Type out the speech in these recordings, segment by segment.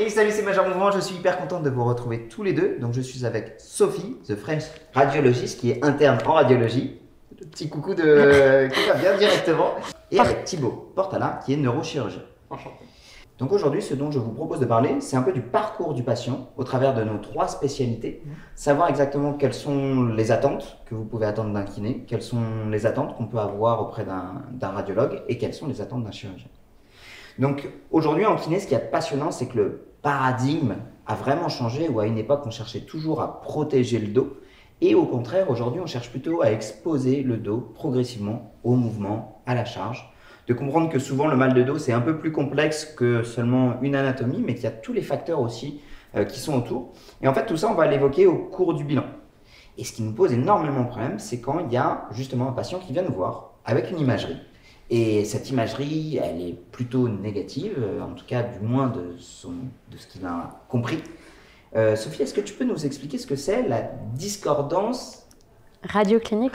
Et salut, c'est Major Mouvement, je suis hyper contente de vous retrouver tous les deux. Donc je suis avec Sophie, The French Radiologist, qui est interne en radiologie. Le petit coucou qui va bien directement. Et avec Thibaut Portala, qui est neurochirurgien. Enchanté. Donc aujourd'hui, ce dont je vous propose de parler, c'est un peu du parcours du patient au travers de nos 3 spécialités. Savoir exactement quelles sont les attentes que vous pouvez attendre d'un kiné, quelles sont les attentes qu'on peut avoir auprès d'un radiologue et quelles sont les attentes d'un chirurgien. Donc aujourd'hui en kiné, ce qui est passionnant, c'est que le paradigme a vraiment changé, où à une époque on cherchait toujours à protéger le dos, et au contraire aujourd'hui on cherche plutôt à exposer le dos progressivement au mouvement, à la charge, de comprendre que souvent le mal de dos c'est un peu plus complexe que seulement une anatomie, mais qu'il y a tous les facteurs aussi qui sont autour. Et en fait tout ça on va l'évoquer au cours du bilan. Et ce qui nous pose énormément de problèmes, c'est quand il y a justement un patient qui vient nous voir avec une imagerie. Et cette imagerie, elle est plutôt négative, en tout cas du moins de ce qu'il a compris. Sophie, est-ce que tu peux nous expliquer ce que c'est la discordance radioclinique?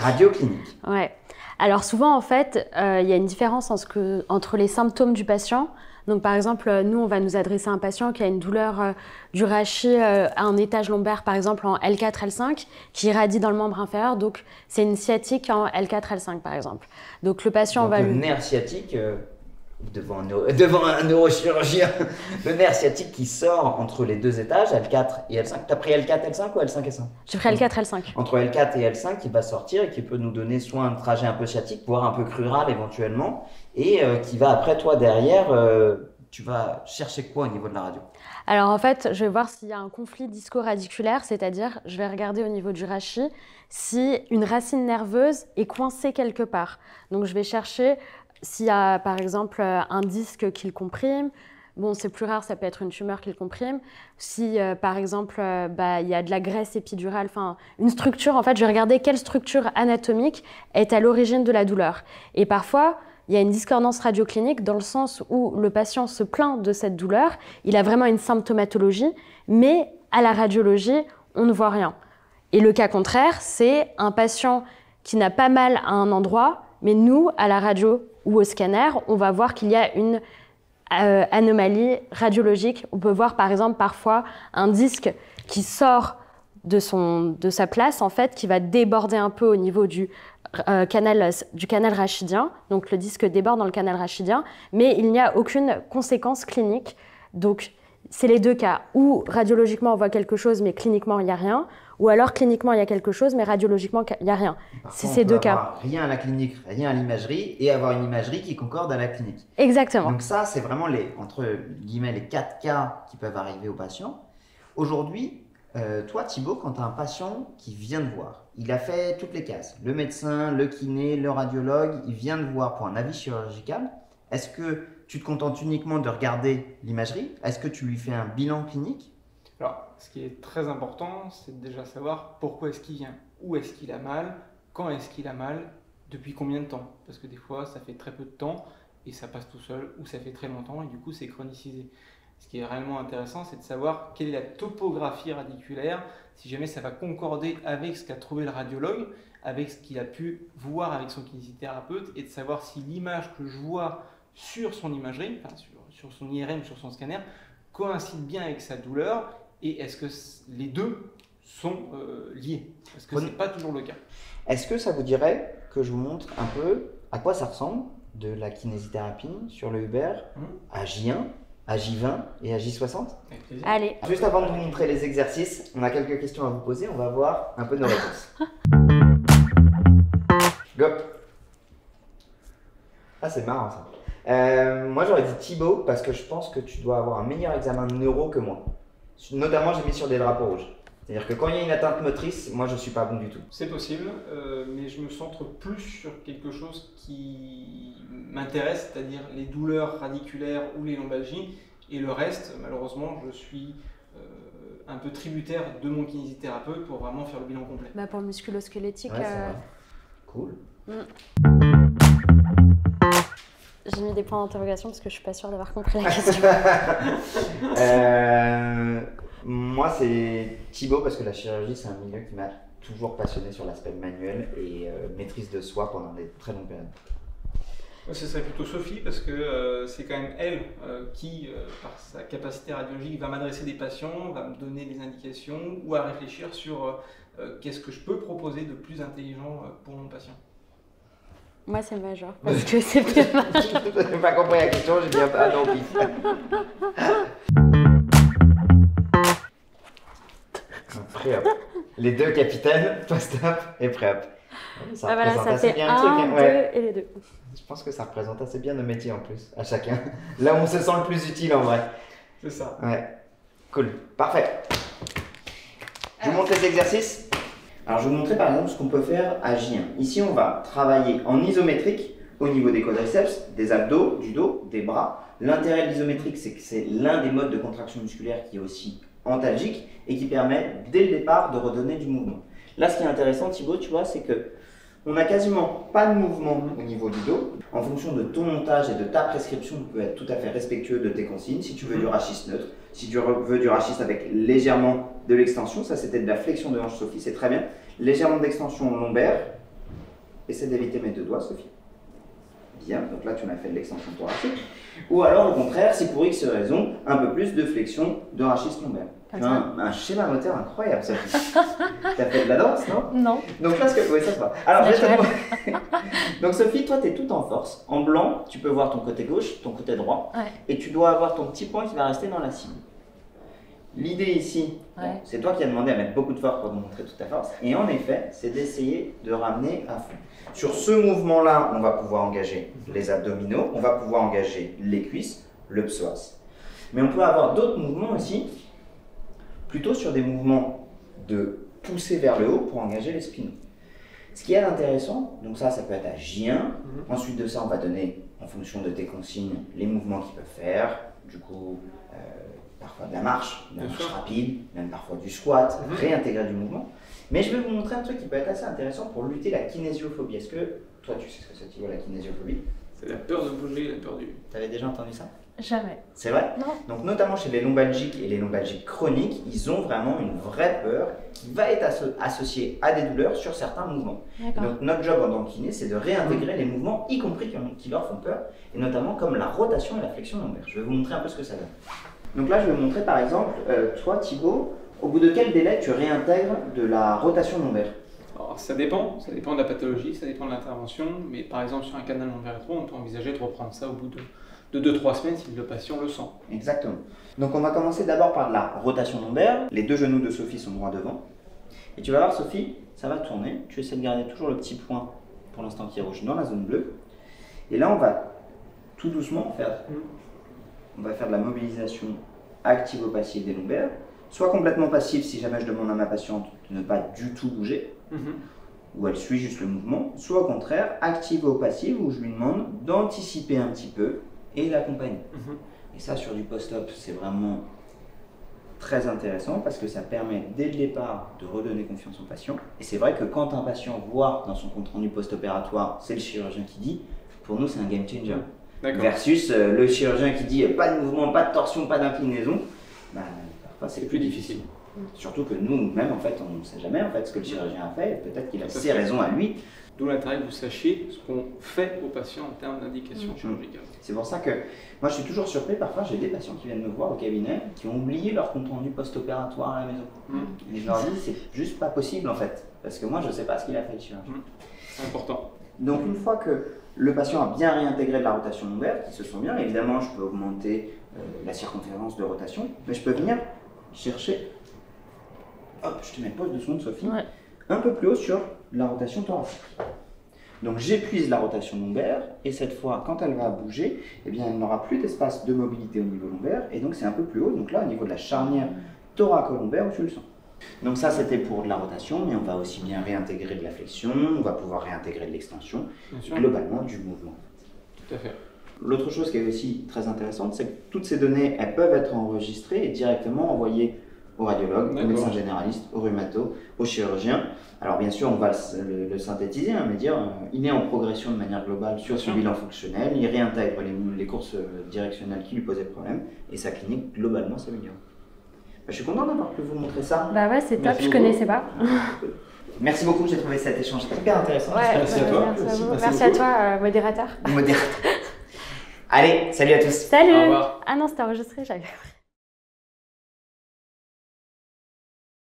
Ouais. Alors souvent en fait, il y a une différence entre les symptômes du patient. Donc par exemple, nous on va nous adresser à un patient qui a une douleur du rachis à un étage lombaire, par exemple en L4, L5, qui irradie dans le membre inférieur. Donc c'est une sciatique en L4, L5 par exemple. Donc le patient donc, va... Le nerf sciatique, devant un neurochirurgien, le nerf sciatique qui sort entre les 2 étages, L4 et L5. Tu as pris L4, L5 ou L5, L5? J'ai pris L4, L5. Entre L4 et L5, qui va sortir et qui peut nous donner soit un trajet un peu sciatique, voire un peu crural éventuellement, et qui va après toi derrière, tu vas chercher quoi au niveau de la radio? Alors en fait, je vais voir s'il y a un conflit disco-radiculaire, c'est-à-dire je vais regarder au niveau du rachis si une racine nerveuse est coincée quelque part. Donc je vais chercher s'il y a par exemple un disque qui le comprime. Bon, c'est plus rare, ça peut être une tumeur qui le comprime. Si par exemple il y a de la graisse épidurale, enfin une structure, en fait je vais regarder quelle structure anatomique est à l'origine de la douleur. Et parfois, il y a une discordance radioclinique dans le sens où le patient se plaint de cette douleur, il a vraiment une symptomatologie, mais à la radiologie, on ne voit rien. Et le cas contraire, c'est un patient qui n'a pas mal à un endroit, mais nous, à la radio ou au scanner, on va voir qu'il y a une anomalie radiologique. On peut voir par exemple parfois un disque qui sort de sa place, en fait, qui va déborder un peu au niveau du canal rachidien. Donc le disque déborde dans le canal rachidien, mais il n'y a aucune conséquence clinique. Donc c'est les 2 cas. Ou radiologiquement on voit quelque chose, mais cliniquement il n'y a rien. Ou alors cliniquement il y a quelque chose, mais radiologiquement il n'y a rien. C'est ces 2 cas. Rien à la clinique, rien à l'imagerie, et avoir une imagerie qui concorde à la clinique. Exactement. Donc ça, c'est vraiment entre guillemets les 4 cas qui peuvent arriver au patient. Aujourd'hui, toi Thibaut, quand tu as un patient qui vient te voir, il a fait toutes les cases, le médecin, le kiné, le radiologue, il vient te voir pour un avis chirurgical. Est-ce que tu te contentes uniquement de regarder l'imagerie? Est-ce que tu lui fais un bilan clinique? Alors, ce qui est très important, c'est de déjà savoir pourquoi est-ce qu'il vient, où est-ce qu'il a mal, quand est-ce qu'il a mal, depuis combien de temps. Parce que des fois, ça fait très peu de temps et ça passe tout seul, ou ça fait très longtemps et du coup, c'est chronicisé. Ce qui est réellement intéressant, c'est de savoir quelle est la topographie radiculaire, si jamais ça va concorder avec ce qu'a trouvé le radiologue, avec ce qu'il a pu voir avec son kinésithérapeute, et de savoir si l'image que je vois sur son imagerie, enfin sur son IRM, sur son scanner, coïncide bien avec sa douleur, et est-ce que les 2 sont liés? Parce que ce n'est pas toujours le cas. Est-ce que ça vous dirait que je vous montre un peu à quoi ça ressemble de la kinésithérapie sur le Uber à J1, à J20 et à J60? Allez. Juste avant de vous montrer les exercices, on a quelques questions à vous poser, on va voir un peu nos réponses. Go. Ah, c'est marrant ça. Moi j'aurais dit Thibaut parce que je pense que tu dois avoir un meilleur examen de neuro que moi. Notamment j'ai mis sur des drapeaux rouges. C'est-à-dire que quand il y a une atteinte motrice, moi je suis pas bon du tout. C'est possible, mais je me centre plus sur quelque chose qui m'intéresse, c'est-à-dire les douleurs radiculaires ou les lombalgies, et le reste, malheureusement, je suis un peu tributaire de mon kinésithérapeute pour vraiment faire le bilan complet. Pour le musculo-squelettique... Ouais, c'est vrai. Cool. J'ai mis des points d'interrogation parce que je suis pas sûre d'avoir compris la question. Moi, c'est Thibaut parce que la chirurgie, c'est un milieu qui m'a toujours passionné sur l'aspect manuel et maîtrise de soi pendant des très longues périodes. Ce serait plutôt Sophie, parce que c'est quand même elle qui, par sa capacité radiologique, va m'adresser des patients, va me donner des indications ou à réfléchir sur qu'est-ce que je peux proposer de plus intelligent pour mon patient. Moi, c'est Major, parce que c'est bien. Je n'ai pas compris la question, j'ai dit ah non, pif. Pré-up. Les deux capitaines, post-up et pré-up. Ça voilà, représente ça assez fait bien 1, le truc. 2 Ouais. et les 2. Je pense que ça représente assez bien nos métiers en plus, à chacun. Là où on se sent le plus utile en vrai. C'est ça. Ouais. Cool. Parfait. Je vous montre les exercices. Alors, je vais vous montrer par exemple ce qu'on peut faire à J1. Ici, on va travailler en isométrique au niveau des quadriceps, des abdos, du dos, des bras. L'intérêt de l'isométrique, c'est que c'est l'un des modes de contraction musculaire qui est aussi antalgique et qui permet dès le départ de redonner du mouvement. Là, ce qui est intéressant, Thibaut, tu vois, c'est que on n'a quasiment pas de mouvement au niveau du dos. En fonction de ton montage et de ta prescription, tu peux être tout à fait respectueux de tes consignes. Si tu veux du rachis neutre, si tu veux du rachis avec légèrement de l'extension, ça c'était de la flexion de hanche, Sophie, c'est très bien. Légèrement d'extension lombaire. Essaie d'éviter mes deux doigts, Sophie. Bien, donc là tu m'as fait de l'extension thoracique. Ou alors au contraire, si pour X raison, un peu plus de flexion de rachis lombaire. Tu as un schéma moteur incroyable, Sophie. T'as fait de la danse, non? Non. Donc là, oui, ça se voit. Alors, donc Sophie, toi, tu es toute en force. En blanc, tu peux voir ton côté gauche, ton côté droit. Ouais. Et tu dois avoir ton petit point qui va rester dans la cible. L'idée ici, bon, c'est toi qui as demandé à mettre beaucoup de force pour nous montrer toute ta force. Et en effet, c'est d'essayer de ramener à fond. Sur ce mouvement-là, on va pouvoir engager les abdominaux, on va pouvoir engager les cuisses, le psoas. Mais on peut avoir d'autres mouvements aussi, plutôt sur des mouvements de pousser vers le haut pour engager les spinaux. Ce qui est intéressant, donc ça peut être à J1. Ensuite de ça, on va donner, en fonction de tes consignes, les mouvements qu'ils peuvent faire. Du coup, parfois de la marche rapide, même parfois du squat, réintégrer du mouvement. Mais je vais vous montrer un truc qui peut être assez intéressant pour lutter la kinésiophobie. Est-ce que toi, tu sais ce que c'est, Thibaut, la kinésiophobie? C'est la peur de bouger, la peur du... Tu avais déjà entendu ça? Jamais. C'est vrai? Non. Donc notamment chez les lombalgiques et les lombalgiques chroniques, ils ont vraiment une vraie peur qui va être associée à des douleurs sur certains mouvements. Donc notre job en tant que kiné, c'est de réintégrer les mouvements, y compris qui leur font peur, et notamment comme la rotation et la flexion lombaire. Je vais vous montrer un peu ce que ça donne. Donc là, je vais vous montrer par exemple, toi Thibaut, au bout de quel délai tu réintègres de la rotation lombaire? Alors, ça dépend de la pathologie, ça dépend de l'intervention, mais par exemple sur un canal lombaire rétro, on peut envisager de reprendre ça au bout de 2-3 semaines si le patient le sent. Exactement. Donc on va commencer d'abord par la rotation lombaire. Les deux genoux de Sophie sont droits devant. Et tu vas voir Sophie, ça va tourner. Tu essaies de garder toujours le petit point, pour l'instant qui est rouge, dans la zone bleue. Et là on va tout doucement faire de la mobilisation activo-passive des lombaires. Soit complètement passive si jamais je demande à ma patiente de ne pas du tout bouger, où elle suit juste le mouvement. Soit au contraire, activo-passive où je lui demande d'anticiper un petit peu et l'accompagner. Et ça, sur du post-op, c'est vraiment très intéressant parce que ça permet dès le départ de redonner confiance au patient. Et c'est vrai que quand un patient voit dans son compte-rendu post-opératoire, c'est le chirurgien qui dit, pour nous c'est un game changer. Versus le chirurgien qui dit pas de mouvement, pas de torsion, pas d'inclinaison, bah, parfois c'est plus difficile. Surtout que nous-mêmes, en fait, on ne sait jamais en fait, ce que le chirurgien a fait, peut-être qu'il a ses raisons à lui. D'où l'intérêt que vous sachiez ce qu'on fait aux patients en termes d'indications chirurgicales. C'est pour ça que moi je suis toujours surpris, parfois j'ai des patients qui viennent me voir au cabinet qui ont oublié leur compte rendu post-opératoire à la maison. Et je leur dis c'est juste pas possible en fait, parce que moi je ne sais pas ce qu'il a fait le chirurgien. C'est important. Donc une fois que le patient a bien réintégré de la rotation lombaire, qui se sent bien, évidemment je peux augmenter la circonférence de rotation, mais je peux venir chercher, hop, je te mets pause 2 secondes Sophie, un peu plus haut sur la rotation thoracique. Donc j'épuise la rotation lombaire et cette fois quand elle va bouger, eh bien, elle n'aura plus d'espace de mobilité au niveau lombaire et donc c'est un peu plus haut, donc là au niveau de la charnière thoraco-lombaire où tu le sens. Donc ça c'était pour de la rotation, mais on va aussi bien réintégrer de la flexion, on va pouvoir réintégrer de l'extension, globalement du mouvement. Tout à fait. L'autre chose qui est aussi très intéressante, c'est que toutes ces données, elles peuvent être enregistrées et directement envoyées au radiologue, au médecin généraliste, au rhumato, au chirurgien. Alors bien sûr, on va le synthétiser, mais dire il est en progression de manière globale sur son bilan fonctionnel, il réintègre les courses directionnelles qui lui posaient problème et sa clinique globalement s'améliore. Je suis content d'avoir pu vous montrer ça. Bah ouais, c'est top, je connaissais pas. Merci beaucoup, j'ai trouvé cet échange hyper intéressant. Ouais, Merci à toi. Merci à toi, modérateur. Modérateur. Allez, salut à tous. Salut. Au revoir. Ah non, c'était enregistré, j'avais compris.